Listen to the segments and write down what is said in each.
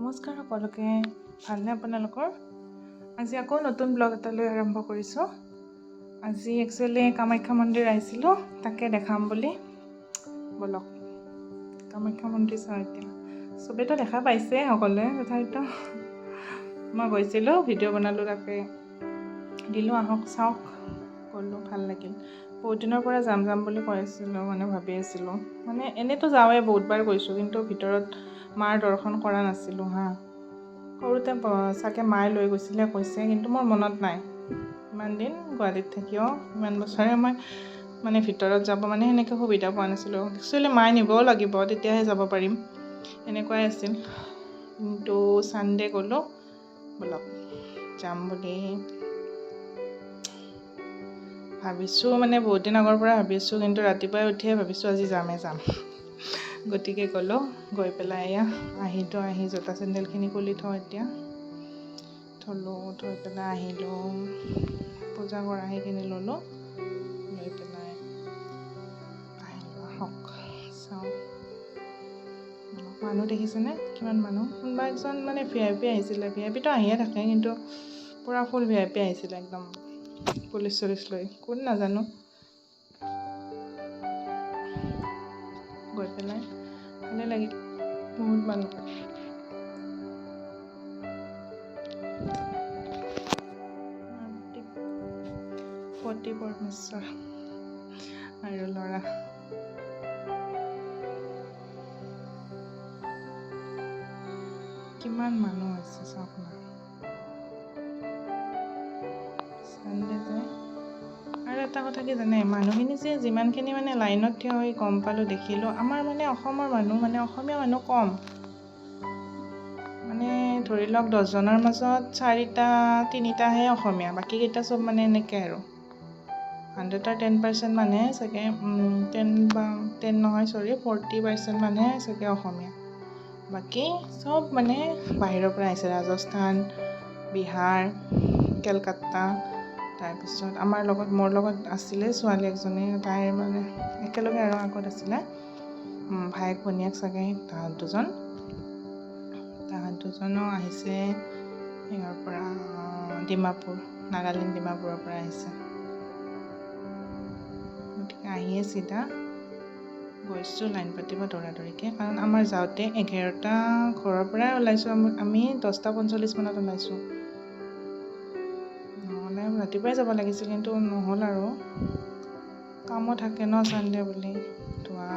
নমস্কাৰ সকলোকে, ভালনে আপোনালোকৰ? আজি আকৌ নতুন ব্লগ এটালৈ আৰম্ভ কৰিছোঁ। আজি একচুৱেলি কামাখ্যা মন্দিৰ আহিছিলোঁ, তাকে দেখাম বুলি। বলক কামাখ্যা মন্দিৰ চাওঁ এতিয়া। চবেইতো দেখা পাইছে সকলোৱে, তথাপিতো মই গৈছিলোঁ, ভিডিঅ' বনালোঁ, তাকে দিলোঁ, আহক চাওক। গ'লোঁ, ভাল লাগিল। বহুত দিনৰ পৰা যাম বুলি কৈ আছিলোঁ, ভাবি আছিলোঁ। এনেইতো যাওঁৱেই, বহুতবাৰ গৈছোঁ, কিন্তু ভিতৰত মাৰ দৰ্শন কৰা নাছিলোঁ সৰুতে চাগে মায়ে লৈ গৈছিলে কৈছে, কিন্তু মোৰ মনত নাই। ইমান দিন গুৱাহাটীত থাকিও ইমান বছৰে মই ভিতৰত যাব সেনেকৈ সুবিধা পোৱা নাছিলোঁ। একচুৱেলি মায়ে নিবও লাগিব, তেতিয়াহে যাব পাৰিম, এনেকুৱাই আছিল। কিন্তু ছানডে গ'লোঁ, বলক যাম বুলি ভাবিছোঁ। বহুত দিন আগৰ পৰা ভাবিছোঁ, কিন্তু ৰাতিপুৱাই উঠিয়ে ভাবিছোঁ আজি যাম। গতিকে গ'লোঁ, গৈ পেলাই এয়া আহি জোতা চেণ্ডেলখিনি খুলি থওঁ এতিয়া। থৈ পেলাই আহিলোঁ, পূজা কৰা সেইখিনি ল'লোঁ, লৈ পেলাই আহিলোঁ। আহক চাওঁ, মানুহ দেখিছেনে কিমান মানুহ? কোনোবা একজন VIP আহিছিলে, VIPটো আহিয়ে থাকে, কিন্তু পূৰা ফুল VIP আহিছিলে, একদম পুলিচ চুলিচ লৈ, কোন নাজানো। গৈ পেলাই ভালে লাগিল, বহুত মানুহ। পতি পৰমেশ্বৰ আৰু ল'ৰা। কিমান মানুহ হৈছে চাওক না, চানডে যে। আৰু এটা কথা কি জানে, মানুহখিনি যে যিমানখিনি লাইনত থিয় হৈ গম পালোঁ, দেখিলোঁ, আমাৰ অসমৰ মানুহ অসমীয়া মানুহ কম। ধৰি লওক 10জনৰ মাজত 3টাহে অসমীয়া, বাকীকেইটা চব এনেকৈ আৰু 100ৰ 10% মানুহে চাগে 40% মানুহে চাগে অসমীয়া। বাকী চব বাহিৰৰ পৰা আহিছে, ৰাজস্থান, বিহাৰ, কেলকাতা। তাৰপিছত মোৰ লগত আছিলে ছোৱালী এজনী, তাইৰ একেলগে আৰু আগত আছিলে ভায়েক ভনীয়েক চাগে, তাহাঁত দুজনো আহিছে ইয়াৰ পৰা, নাগালেণ্ড ডিমাপুৰৰ পৰা আহিছে। গতিকে আহিয়ে চিধা গৈছোঁ লাইন পাতিব দৌৰাদৌৰিকৈ, কাৰণ আমাৰ যাওঁতে 11টা ঘৰৰ পৰাই ওলাইছোঁ, আমি 10:45 ওলাইছোঁ। নহ'লে ৰাতিপুৱাই যাব লাগিছিল, কিন্তু নহ'ল আৰু কামো থাকে ন, ছানডে বুলি। ধোৱা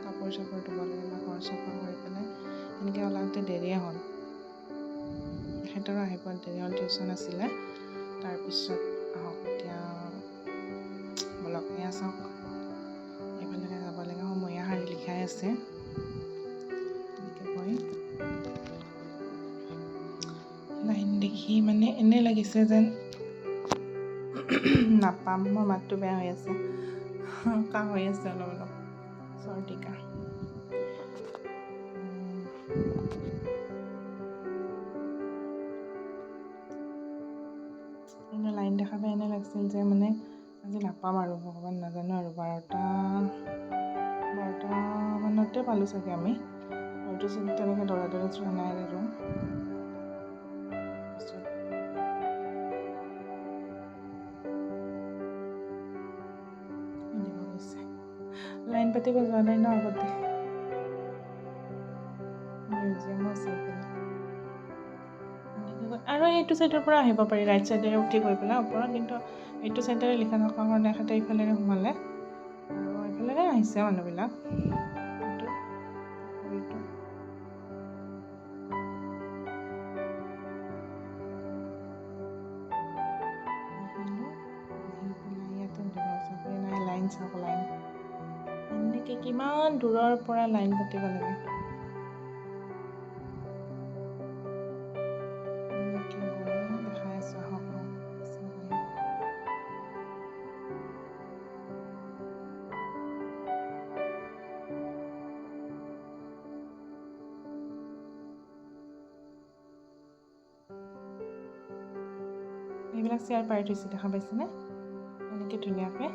কাপোৰ চাপোৰ ধুব লাগে বা ঘৰ চাফা কৰি পেলাই এনেকৈ ওলাওঁতে দেৰিয়ে হ'ল। সিহঁতৰো আহি পোৱাত দেৰি হ'ল, টিউশ্যন আছিলে। তাৰপিছত আহক এতিয়া, বলক এয়া চাওক, এইফালেকে যাব লাগে, সময় শাৰী লিখাই আছে। এনেকৈ কৈ লাইন দেখি এনে লাগিছে যেন নাপাম। মোৰ মাতটো বেয়া হৈ আছে, কাহ হৈ আছে অলপ, চৰ্দি কাহ। লাইন দেখা পাই এনে লাগিছিল যে আজি নাপাম আৰু, ভগৱান নাজানো আৰু 12টা মানতে পালোঁ চাগে আমি। হয়তো তেনেকৈ দৌৰা চোৱা নাই আৰু। লাইন পাতিব যোৱা নাই ন আগতে, মিউজিয়ামো আছে আৰু এইটো চাইডৰ পৰা আহিব পাৰি, ৰাইট চাইডেৰে উঠি গৈ পেলাই ওপৰত, কিন্তু এইটো চাইডেৰে লিখা থকাৰ কাৰণে এখেতে এইফালেৰে সোমালে, আৰু এইফালেৰে আহিছে মানুহবিলাক। লাইন চাওক, এনেকৈ কিমান দূৰৰ পৰা লাইন পাতিব লাগে। দেখাই আছোঁ, আহক। এইবিলাক চেয়াৰ পাৰি থৈছে, দেখা পাইছেনে? এনেকৈ ধুনীয়াকৈ,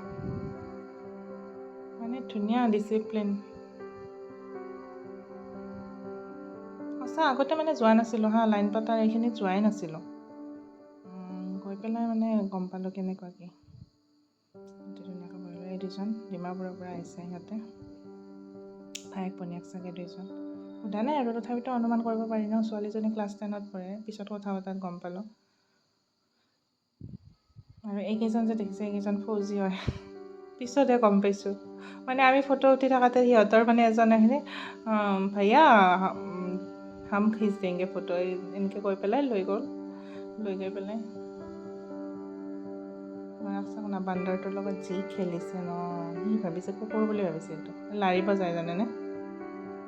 ধুনীয়া ডিচিপ্লিন। সঁচা আগতে মানে যোৱা নাছিলোঁ হা, লাইন পাতাৰ এইখিনিত যোৱাই নাছিলোঁ। গৈ পেলাই মানে গম পালোঁ কেনেকুৱা কি। ধুনীয়াকৈ বহিলোঁ। এই দুজন ডিমাপুৰৰ পৰা আহিছে সিহঁতে, ভায়েক ভনীয়েক চাগে দুইজন। সোধা নাই আৰু তথাপিতো অনুমান কৰিব পাৰি ন, ছোৱালীজনী ক্লাছ 10ত পঢ়ে। পিছত কথা পতাত গম পালোঁ। আৰু এইকেইজন যে দেখিছে এইকেইজন ফৌজি হয়, পিছতহে গম পাইছোঁ। মানে আমি ফটো উঠি থাকোঁতে সিহঁতৰ মানে এজন আহিলে, ভাইয়া হাম খিচ দেংগে ফটো, এনেকৈ কৈ পেলাই লৈ গ'ল। লৈ গৈ পেলাই চাওক না, বান্দৰটোৰ লগত যি খেলিছে ন, সি ভাবিছে কুকুৰ বুলি ভাবিছে। এইটো লাৰিব যায় জানেনে,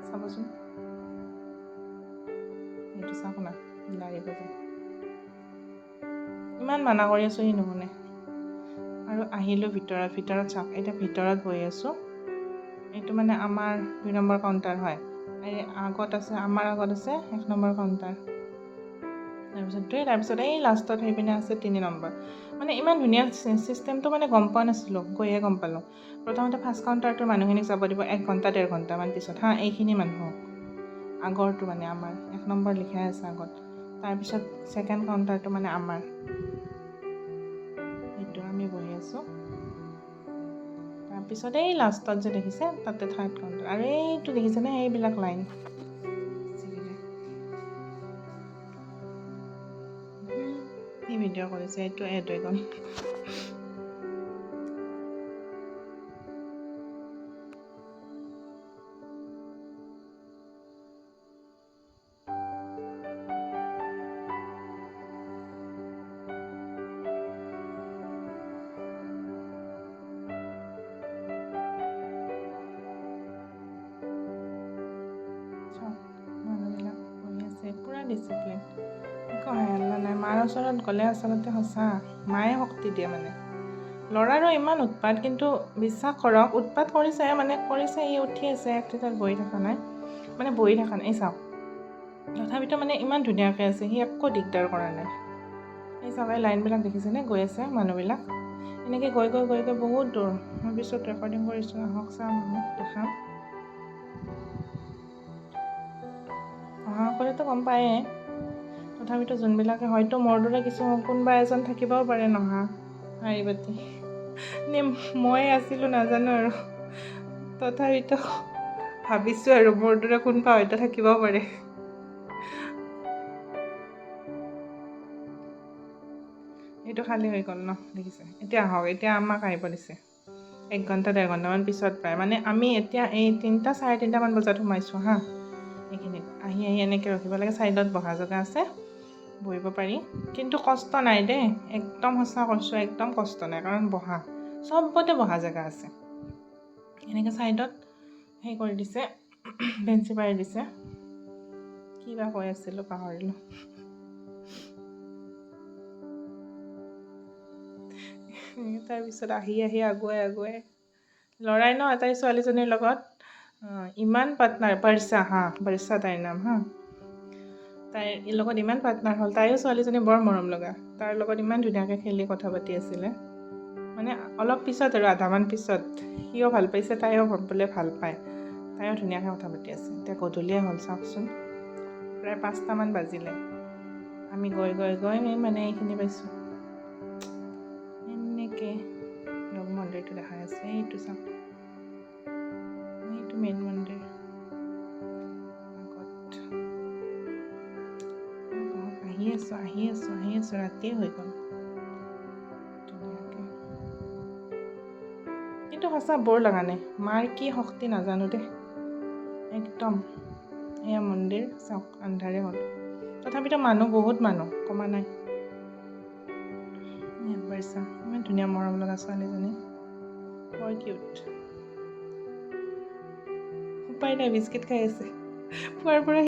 চাবচোন এইটো চাওক না, লাৰিব যায়। ইমান মানা কৰি আছোঁ সি নুশুনে। আৰু আহিলোঁ ভিতৰত চাওক, এতিয়া ভিতৰত বহি আছোঁ। এইটো মানে আমাৰ 2 নম্বৰ কাউণ্টাৰ হয়। এই আগত আছে, আমাৰ আগত আছে 1 নম্বৰ কাউণ্টাৰ, তাৰপিছত এই লাষ্টত সেই পিনে আছে 3 নম্বৰ। মানে ইমান ধুনীয়া চিষ্টেমটো মানে গম পোৱা নাছিলোঁ, গৈহে গম পালোঁ। প্ৰথমতে ফাৰ্ষ্ট কাউণ্টাৰটোৰ মানুহখিনিক যাব দিব 1 ঘণ্টা 1.5 ঘণ্টামান পিছত হা, এইখিনি মানুহ আগৰটো মানে আমাৰ 1 নম্বৰ লিখাই আছে আগত। তাৰপিছত ছেকেণ্ড কাউণ্টাৰটো মানে আমাৰ, সেইটো আমি বহি আছোঁ। তাৰপিছত এই লাষ্টত যে দেখিছে তাতে 3rd কাউণ্টাৰ। আৰু এইটো দেখিছেনে এইবিলাক লাইন, কি ভিডিঅ' কৰিছে, এইটো এড হৈ গ'ল। মানুহবিলাক বহি আছে, পূৰা ডিচিপ্লিন, একো হাল্লা নাই। মাৰ ওচৰত গ'লে আচলতে সঁচা মায়ে শক্তি দিয়ে। মানে ল'ৰাৰো ইমান উৎপাত, কিন্তু বিশ্বাস কৰক উৎপাত কৰিছে, ই উঠি আছে, এক ঠাইত বহি থকা নাই, এই চাওক। তথাপিতো মানে ইমান ধুনীয়াকৈ আছে, সি একো দিগদাৰ কৰা নাই। এই চাওক, এই লাইনবিলাক দেখিছেনে, গৈ আছে মানুহবিলাক, এনেকৈ গৈ বহুত দূৰ। মই পিছত ৰেকৰ্ডিং কৰিছোঁ, আহক চাম, দেখাম। অহাসকলেতো গম পায়েই, তথাপিতো যোনবিলাকে হয়তো মোৰ দৰে কোনোবা এজন থাকিবও পাৰে নহা শাৰী পাতি, মই আছিলোঁ নাজানো আৰু, তথাপিতো ভাবিছোঁ আৰু মোৰ দৰে কোনোবা হয়তো থাকিবও পাৰে। এইটো খালী হৈ গ'ল ন, দেখিছে। এতিয়া আহক, এতিয়া আমাক আহিব দিছে 1 ঘণ্টা 1.5 ঘণ্টামান পিছত পায়। মানে আমি এতিয়া এই 3টা 3:30 মান বজাত সোমাইছোঁ হা, এইখিনিত আহি এনেকৈ ৰখিব লাগে। ছাইডত বহা জেগা আছে, বহিব পাৰি, কিন্তু কষ্ট নাই দেই, একদম সঁচা কৈছোঁ, একদম কষ্ট নাই। কাৰণ চবতে বহা জেগা আছে। এনেকৈ ছাইডত সেই কৰি দিছে, বেঞ্চি পাৰি দিছে। কিবা কৈ আছিলোঁ পাহৰিলোঁ। তাৰপিছত আহি আগুৱাই ল'ৰাই ন, এটাই ছোৱালীজনীৰ লগত ইমান পাৰ্টনাৰ, বৰ্ষা তাইৰ নাম হা, তাইৰ লগত ইমান পাৰ্টনাৰ হ'ল। তাইও ছোৱালীজনী বৰ মৰম লগা, তাৰ লগত ইমান ধুনীয়াকৈ খেলি কথা পাতি আছিলে। মানে অলপ পিছত আৰু আধামান পিছত সিও ভাল পাইছে, তাইও বোলে ভাল পায়, তাইও ধুনীয়াকৈ কথা পাতি আছে। এতিয়া গধূলিয়ে হ'ল চাওকচোন, প্ৰায় 5টামান বাজিলে। আমি গৈ মানে এইখিনি পাইছোঁ। এনেকৈ লগ মন্দিৰটো দেখাই আছে, এইটো চাওক, এইটো মেইন মন্দিৰ আগত। আহি আছোঁ, ৰাতিয়ে হৈ গ'ল ধুনীয়াকৈ। কিন্তু সঁচা বৰ লগা নাই, মাৰ কি শক্তি নাজানো দেই, একদম। এয়া মন্দিৰ চাওক, আন্ধাৰে হ'ল, তথাপিতো বহুত মানুহ কমা নাই। ইমান ধুনীয়া মৰম লগা ছোৱালীজনী, বৰ কিউট। উপায় নাই, বিস্কিট খাই আছে পুৱাৰ পৰা।